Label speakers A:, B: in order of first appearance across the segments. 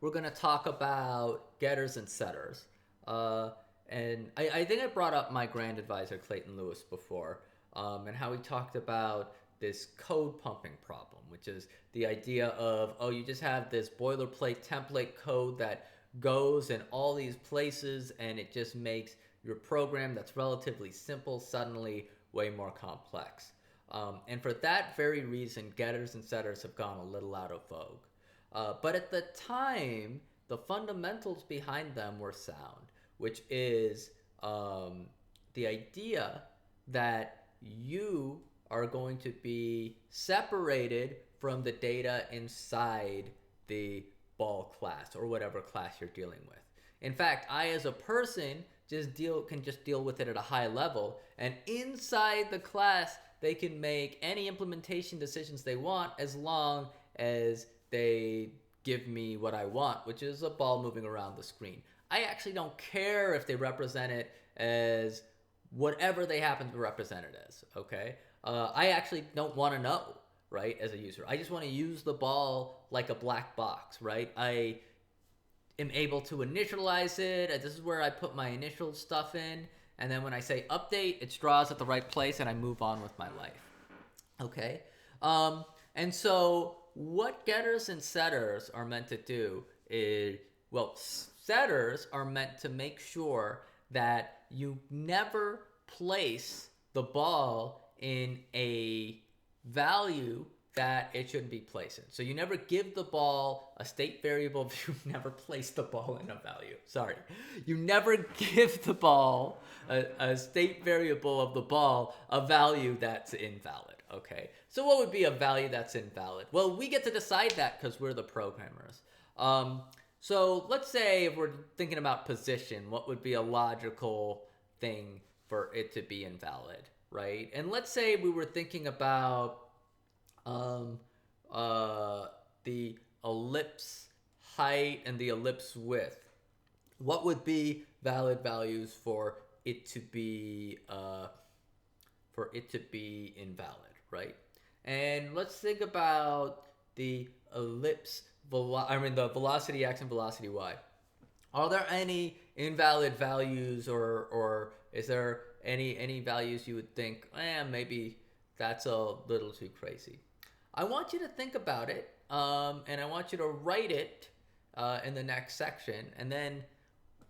A: we're going to talk about getters and setters. And I think I brought up my grand advisor, Clayton Lewis, before, and how he talked about this code pumping problem, which is the idea of, oh, you just have this boilerplate template code that goes in all these places, and it just makes your program that's relatively simple suddenly way more complex. And for that very reason, getters and setters have gone a little out of vogue. But at the time, the fundamentals behind them were sound, which is the idea that you are going to be separated from the data inside the ball class or whatever class you're dealing with. In fact, I as a person can just deal with it at a high level, and inside the class they can make any implementation decisions they want as long as they give me what I want, which is a ball moving around the screen. I actually don't care if they represent it as whatever they happen to represent it as, okay? I actually don't want to know, right, as a user. I just want to use the ball like a black box, right? I am able to initialize it. This is where I put my initial stuff in. And then when I say update, it draws at the right place and I move on with my life. Okay? And so what getters and setters are meant to do is, well, setters are meant to make sure that you never place the ball in a value that it shouldn't be placed in. So you never give the ball a state variable if you never place the ball in a value. Sorry. You never give the ball a state variable of the ball a value that's invalid. Okay. So what would be a value that's invalid? Well, we get to decide that because we're the programmers. So let's say if we're thinking about position, what would be a logical thing for it to be invalid, right? And let's say we were thinking about the ellipse height and the ellipse width. What would be valid values for it to be invalid, right? And let's think about the the velocity x and velocity y. Are there any invalid values, or is there any values you would think, maybe that's a little too crazy? I want you to think about it, and I want you to write it in the next section, and then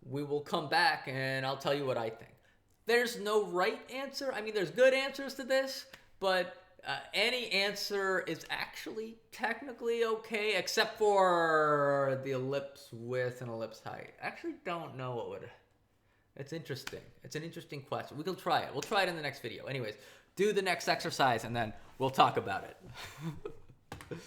A: we will come back and I'll tell you what I think. There's no right answer. I mean, there's good answers to this, but any answer is actually technically okay, except for the ellipse width and ellipse height. I actually don't know what would... It's interesting. It's an interesting question. We can try it. We'll try it in the next video. Anyways, do the next exercise and then we'll talk about it.